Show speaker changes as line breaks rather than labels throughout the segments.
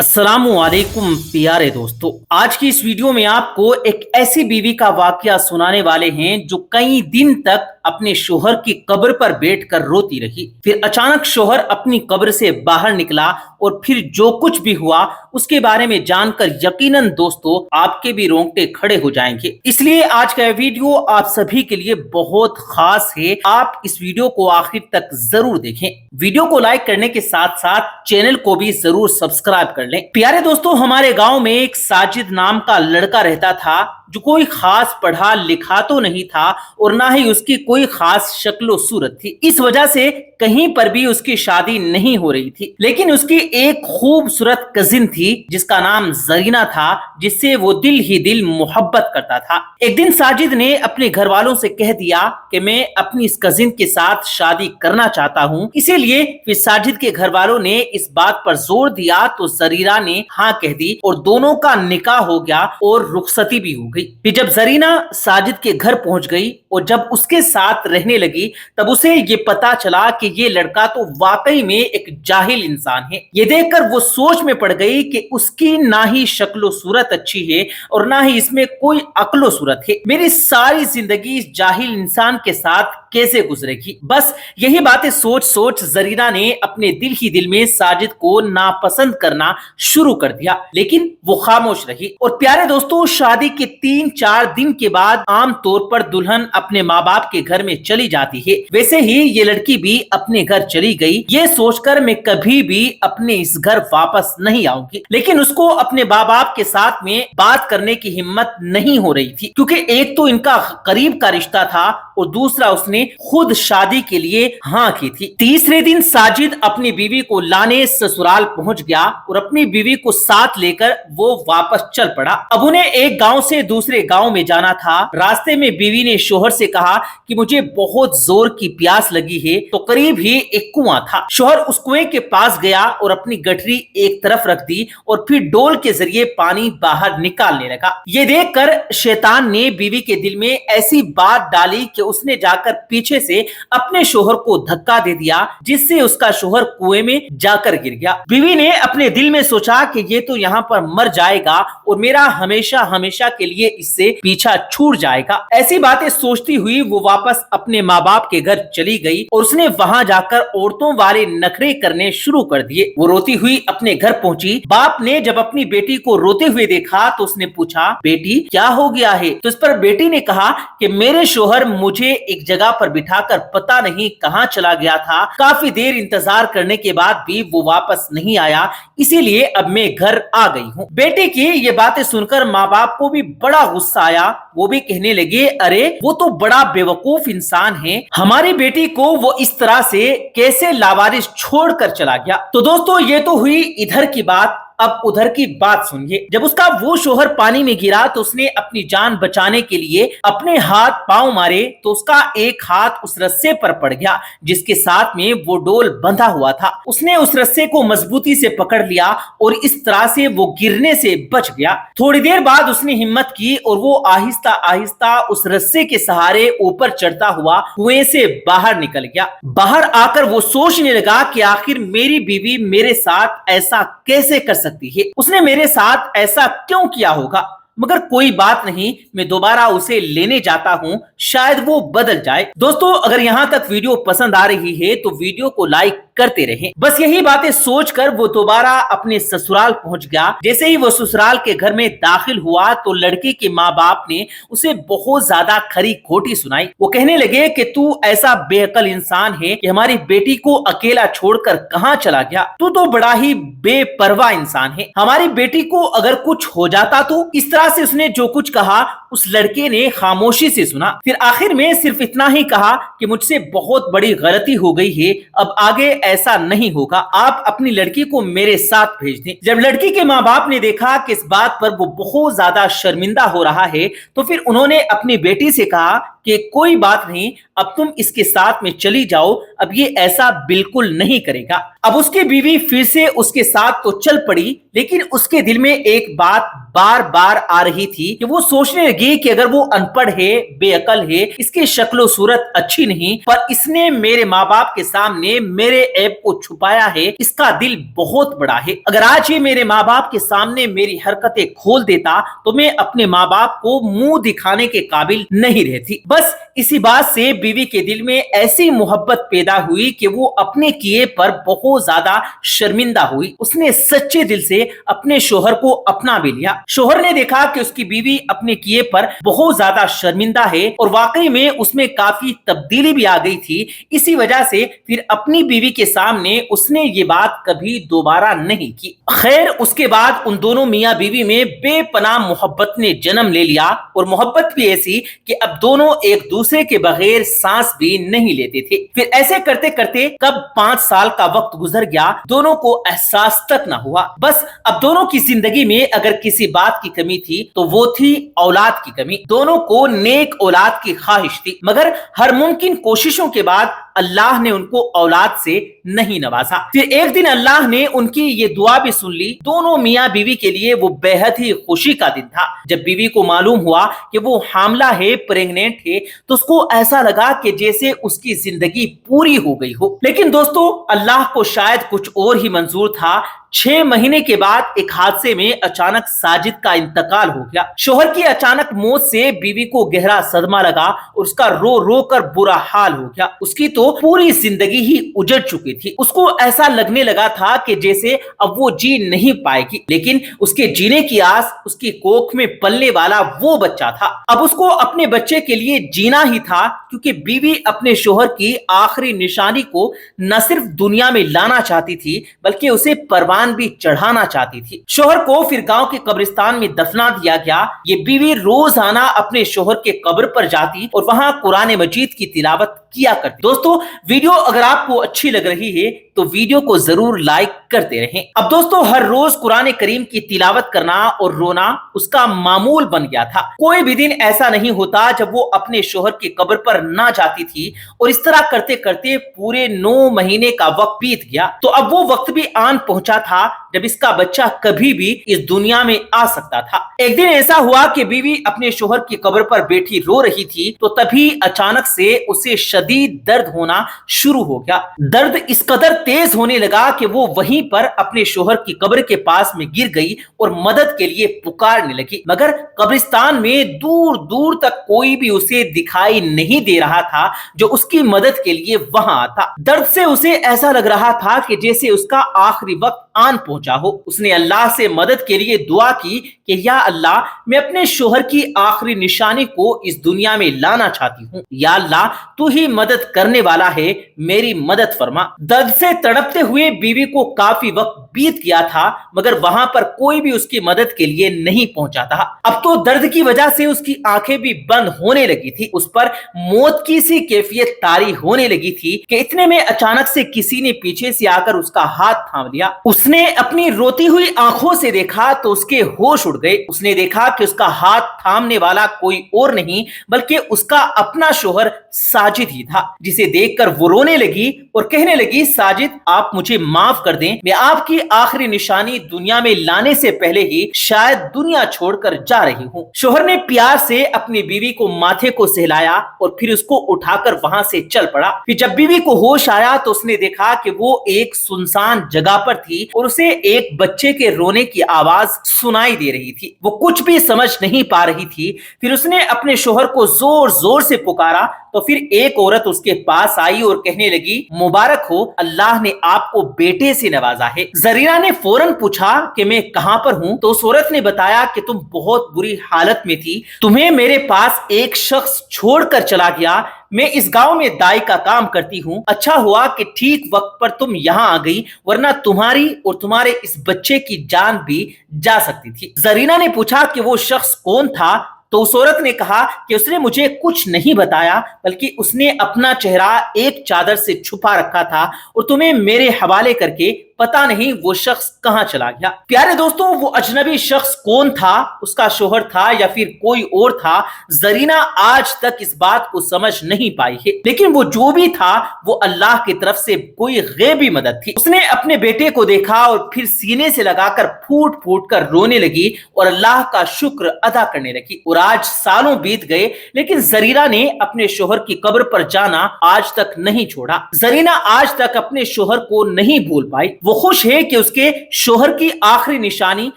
अस्सलामुअलैकुम प्यारे दोस्तों, आज की इस वीडियो में आपको एक ऐसी बीवी का वाकया सुनाने वाले हैं जो कई दिन तक अपने शोहर की कब्र पर बैठकर रोती रही। फिर अचानक शोहर अपनी कब्र से बाहर निकला और फिर जो कुछ भी हुआ उसके बारे में जानकर यकीनन दोस्तों आपके भी रोंगटे खड़े हो जाएंगे। इसलिए आज का वीडियो आप सभी के लिए बहुत खास है। आप इस वीडियो को आखिर तक जरूर देखें। वीडियो को लाइक करने के साथ साथ चैनल को भी जरूर सब्सक्राइब कर लें। प्यारे दोस्तों, हमारे गांव में एक साजिद नाम का लड़का रहता था जो कोई खास पढ़ा लिखा तो नहीं था और ना ही उसकी कोई खास शक्ल सूरत थी। इस वजह से कहीं पर भी उसकी शादी नहीं हो रही थी। लेकिन उसकी एक खूबसूरत कजिन थी जिसका नाम जरीना था, जिससे वो दिल ही दिल मोहब्बत करता था। एक दिन साजिद ने अपने घर वालों से कह दिया कि मैं अपनी इस कजिन के साथ शादी करना चाहता हूँ। इसीलिए फिर साजिद के घर वालों ने इस बात पर जोर दिया तो जरीना ने हाँ कह दी और दोनों का निकाह हो गया और रुखसती भी हो गई। फिर जब जरीना साजिद के घर पहुंच गई और जब उसके साथ रहने लगी तब उसे ये पता चला कि ये लड़का तो वाकई में एक जाहिल इंसान है। ये देखकर वो सोच में पड़ गई कि उसकी ना ही शक्लो सूरत अच्छी है और ना ही इसमें कोई अक्लो सूरत है। मेरी सारी जिंदगी इस जाहिल इंसान के साथ कैसे गुजरेगी। बस यही बातें सोच सोच जरीना ने अपने दिल ही दिल में साजिद को नापसंद करना शुरू कर दिया, लेकिन वो खामोश रही। और प्यारे दोस्तों, शादी के 3-4 दिन के बाद आम तौर पर दुल्हन अपने माँ बाप के घर में चली जाती है। वैसे ही ये लड़की भी अपने घर चली गई, ये सोचकर मैं कभी भी अपने इस घर वापस नहीं आऊंगी। लेकिन उसको अपने माँ बाप के साथ में बात करने की हिम्मत नहीं हो रही थी, क्योंकि एक तो इनका करीब का रिश्ता था और दूसरा उसने खुद शादी के लिए हाँ की थी। तीसरे दिन साजिद अपनी बीवी को लाने ससुराल पहुंच गया और अपनी बीवी को साथ लेकर वो वापस चल पड़ा। अब उन्हें एक गांव से दूसरे गांव में जाना था। रास्ते में बीवी ने शोहर से कहा कि मुझे बहुत जोर की प्यास लगी है, तो करीब ही एक कुआं था। शोहर उस कुएं के पास गया और अपनी गठरी एक तरफ रख दी और फिर डोल के जरिए पानी बाहर निकालने लगा। ये देखकर शैतान ने बीवी के दिल में ऐसी बात डाली कि उसने जाकर पीछे से अपने शोहर को धक्का दे दिया, जिससे उसका शोहर कुएं में जाकर गिर गया। बीवी ने अपने दिल में सोचा कि ये तो यहाँ पर मर जाएगा और मेरा हमेशा हमेशा के लिए इससे पीछा छूट जाएगा। ऐसी बातें सोचती हुई वो वापस अपने माँ बाप के घर चली गई और उसने वहां जाकर औरतों वाले नखरे करने शुरू कर दिए। वो रोती हुई अपने घर पहुंची। बाप ने जब अपनी बेटी को रोते हुए देखा तो उसने पूछा, बेटी क्या हो गया है? तो इस पर बेटी ने कहा कि मेरे शोहर मुझे एक जगह पर बिठाकर पता नहीं कहाँ चला गया था। काफी देर इंतजार करने के बाद भी वो वापस नहीं आया, इसीलिए अब मैं घर आ गई हूँ। बेटे की ये बातें सुनकर माँ बाप को भी बड़ा गुस्सा आया। वो भी कहने लगे, अरे वो तो बड़ा बेवकूफ इंसान है, हमारी बेटी को वो इस तरह से कैसे लावारिस छोड़कर चला गया। तो दोस्तों, ये तो हुई इधर की बात। अब उधर की बात सुनिए। जब उसका वो शोहर पानी में गिरा तो उसने अपनी जान बचाने के लिए अपने हाथ पांव मारे तो उसका एक हाथ उस रस्से पर पड़ गया जिसके साथ में वो डोल बंधा हुआ था। उसने उस रस्से को मजबूती से पकड़ लिया और इस तरह से वो गिरने से बच गया। थोड़ी देर बाद उसने हिम्मत की और वो आहिस्ता आहिस्ता उस रस्से के सहारे ऊपर चढ़ता हुआ कुएं से बाहर निकल गया। बाहर आकर वो सोचने लगा कि आखिर मेरी बीवी मेरे साथ ऐसा कैसे कर सकती है, उसने मेरे साथ ऐसा क्यों किया होगा। मगर कोई बात नहीं, मैं दोबारा उसे लेने जाता हूं, शायद वो बदल जाए। दोस्तों, अगर यहां तक वीडियो पसंद आ रही है तो वीडियो को लाइक करते रहें। बस यही बातें सोचकर वो दोबारा अपने ससुराल पहुंच गया। जैसे ही वो ससुराल के घर में दाखिल हुआ तो लड़के के माँ बाप ने उसे बहुत ज्यादा खरी खोटी सुनाई। वो कहने लगे कि तू ऐसा बेअकल इंसान है कि हमारी बेटी को अकेला छोड़कर कहाँ चला गया। तू तो बड़ा ही बेपरवाह इंसान है, हमारी बेटी को अगर कुछ हो जाता तो। इस तरह से उसने जो कुछ कहा उस लड़के ने खामोशी से सुना। फिर आखिर में सिर्फ इतना ही कहा कि मुझसे बहुत बड़ी गलती हो गई है, अब आगे ऐसा नहीं होगा, आप अपनी लड़की को मेरे साथ भेज दें। जब लड़की के माँ बाप ने देखा कि इस बात पर वो बहुत ज्यादा शर्मिंदा हो रहा है तो फिर उन्होंने अपनी बेटी से कहा کہ کوئی بات نہیں, اب تم اس کے ساتھ میں چلی جاؤ, اب یہ ایسا بالکل نہیں کرے گا. اب اس کی بیوی پھر سے اس کے ساتھ تو چل پڑی, لیکن اس کے دل میں ایک بات بار بار آ رہی تھی کہ وہ سوچنے لگی کہ اگر وہ ان پڑھ ہے, بے عقل ہے, اس کی شکل و صورت اچھی نہیں, پر اس نے میرے ماں باپ کے سامنے میرے عیب کو چھپایا ہے, اس کا دل بہت بڑا ہے. اگر آج یہ میرے ماں باپ کے سامنے میری حرکتیں کھول دیتا تو میں اپنے ماں باپ کو منہ دکھانے کے قابل نہیں رہتی. بس اسی بات سے بیوی کے دل میں ایسی محبت پیدا ہوئی کہ وہ اپنے کیے پر بہت زیادہ شرمندہ ہوئی. اس نے سچے دل سے اپنے شوہر کو اپنا بھی لیا. شوہر نے دیکھا کہ اس کی بیوی اپنے کیے پر بہت زیادہ شرمندہ ہے اور واقعی میں اس میں کافی تبدیلی بھی آ گئی تھی. اسی وجہ سے پھر اپنی بیوی کے سامنے اس نے یہ بات کبھی دوبارہ نہیں کی. خیر, اس کے بعد ان دونوں میاں بیوی میں بے پناہ محبت نے جنم لے لیا, اور محبت بھی ایسی کہ اب دونوں ایک دوسرے کے بغیر سانس بھی نہیں لیتے تھے. پھر ایسے کرتے کرتے کب 5 سال کا وقت گزر گیا, دونوں کو احساس تک نہ ہوا. بس اب دونوں کی زندگی میں اگر کسی بات کی کمی تھی تو وہ تھی اولاد کی کمی. دونوں کو نیک اولاد کی خواہش تھی, مگر ہر ممکن کوششوں کے بعد اللہ نے ان کو اولاد سے نہیں نوازا. پھر ایک دن اللہ نے ان کی یہ دعا بھی سن لی. دونوں میاں بیوی کے لیے وہ بے حد ہی خوشی کا دن تھا. جب بیوی کو معلوم ہوا کہ وہ حاملہ ہے, پریگننٹ ہے, تو اس کو ایسا لگا کہ جیسے اس کی زندگی پوری ہو گئی ہو. لیکن دوستو, اللہ کو شاید کچھ اور ہی منظور تھا. 6 مہینے کے بعد ایک حادثے میں اچانک ساجد کا انتقال ہو گیا. شوہر کی اچانک موت سے بیوی کو گہرا صدمہ لگا اور اس کا رو رو کر برا حال ہو گیا. اس کی تو پوری زندگی ہی اجڑ چکی تھی. اس کو ایسا لگنے لگا تھا کہ جیسے اب وہ جی نہیں پائے گی, لیکن اس کے جینے کی آس اس کی کوکھ میں پلنے والا وہ بچہ تھا. اب اس کو اپنے بچے کے لیے جینا ہی تھا, کیونکہ بیوی اپنے شوہر کی آخری نشانی کو نہ صرف دنیا میں لانا چاہتی تھی بلکہ اسے پروان بھی چڑھانا چاہتی تھی. شوہر کو پھر گاؤں کے قبرستان میں دفنا دیا گیا. یہ بیوی روزانہ اپنے شوہر کے قبر پر جاتی اور وہاں قرآن مجید کی تلاوت کیا کرتی. دوستو, ویڈیو اگر آپ کو اچھی لگ رہی ہے تو ویڈیو کو ضرور لائک کرتے رہیں. اب دوستو, ہر روز قرآن کریم کی تلاوت کرنا اور رونا اس کا معمول بن گیا تھا. کوئی بھی دن ایسا نہیں ہوتا جب وہ اپنے شوہر کی قبر پر نہ جاتی تھی, اور اس طرح کرتے کرتے پورے 9 مہینے کا وقت بیت گیا. تو اب وہ وقت بھی آن پہنچا تھا جب اس کا بچہ کبھی بھی اس دنیا میں آ سکتا تھا. ایک دن ایسا ہوا کہ بیوی اپنے شوہر کی قبر پر بیٹھی رو رہی تھی, تو تبھی اچانک سے اسے شدید درد ہونا شروع ہو گیا. درد اس قدر تیز ہونے لگا کہ وہ وہیں پر اپنے شوہر کی قبر کے پاس میں گر گئی اور مدد کے لیے پکارنے لگی, مگر قبرستان میں دور دور تک کوئی بھی اسے دکھائی نہیں دے رہا تھا جو اس کی مدد کے لیے وہاں آتا. درد سے اسے ایسا لگ رہا تھا کہ جیسے اس کا آخری وقت آن پہنچا ہو. اس نے اللہ سے مدد کے لیے دعا کی کہ یا اللہ, میں اپنے شوہر کی آخری نشانی کو اس دنیا میں لانا چاہتی ہوں. یا اللہ, تو ہی مدد کرنے والا ہے, میری مدد فرما. درد سے تڑپتے ہوئے بیوی کو کافی وقت بیت گیا تھا, مگر وہاں پر کوئی بھی اس کی مدد کے لیے نہیں پہنچا تھا. اب تو درد کی وجہ سے اس کی آنکھیں بھی بند ہونے لگی تھی. اس پر موت کی سی کیفیت طاری ہونے لگی تھی کہ اتنے میں اچانک سے کسی نے پیچھے سے آ کر اس کا ہاتھ تھام لیا. اس نے اپنی روتی ہوئی آنکھوں سے دیکھا تو اس کے ہوش اڑ گئے. اس نے دیکھا کہ اس کا ہاتھ تھامنے والا کوئی اور نہیں بلکہ اس کا اپنا شوہر ساجد ہی تھا, جسے دیکھ کر وہ رونے لگی اور کہنے لگی, ساجد, آپ مجھے معاف کر دیں, میں آپ کی آخری نشانی دنیا میں لانے سے پہلے ہی شاید دنیا چھوڑ کر جا رہی ہوں. شوہر نے پیار سے اپنی بیوی کو ماتھے کو سہلایا اور پھر اس کو اٹھا کر وہاں سے چل پڑا. پھر جب بیوی کو ہوش آیا تو اس نے دیکھا کہ وہ ایک سنسان جگہ پر تھی اور اسے ایک بچے کے رونے کی آواز سنائی دے رہی تھی. وہ کچھ بھی سمجھ نہیں پا رہی تھی. پھر اس نے اپنے شوہر کو زور زور سے پکارا تو پھر ایک عورت اس کے پاس آئی اور کہنے لگی, مبارک ہو, اللہ نے آپ کو بیٹے سے نوازا ہے. زرینہ نے فوراً پوچھا کہ میں کہاں پر ہوں, تو اس عورت نے بتایا کہ تم بہت بری حالت میں تھی, تمہیں میرے پاس ایک شخص چھوڑ کر چلا گیا. میں اس گاؤں میں دائی کا کام کرتی ہوں. اچھا ہوا کہ ٹھیک وقت پر تم یہاں آ گئی, ورنہ تمہاری اور تمہارے اس بچے کی جان بھی جا سکتی تھی. زرینہ نے پوچھا کہ وہ شخص کون تھا, تو اس عورت نے کہا کہ اس نے مجھے کچھ نہیں بتایا, بلکہ اس نے اپنا چہرہ ایک چادر سے چھپا رکھا تھا اور تمہیں میرے حوالے کر کے पता नहीं वो शख्स कहां चला गया। प्यारे दोस्तों, वो अजनबी शख्स कौन था? उसका शोहर था या फिर कोई और था? जरीना आज तक इस बात को समझ नहीं पाई है, लेकिन वो जो भी था वो अल्लाह की तरफ से कोई गैबी मदद थी। उसने अपने बेटे को देखा और फिर सीने से लगाकर फूट फूट कर रोने लगी और अल्लाह का शुक्र अदा करने लगी। और आज सालों बीत गए, लेकिन जरीना ने अपने शोहर की कब्र पर जाना आज तक नहीं छोड़ा। जरीना आज तक अपने शोहर को नहीं भूल पाई। वो खुश है कि उसके शोहर की आखिरी निशानी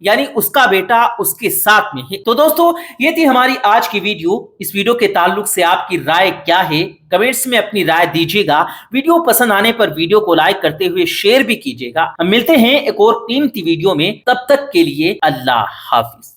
यानी उसका बेटा उसके साथ में है। तो दोस्तों, ये थी हमारी आज की वीडियो। इस वीडियो के ताल्लुक से आपकी राय क्या है? कमेंट्स में अपनी राय दीजिएगा। वीडियो पसंद आने पर वीडियो को लाइक करते हुए शेयर भी कीजिएगा। हम मिलते हैं एक और कीमती वीडियो में, तब तक के लिए अल्लाह हाफिज।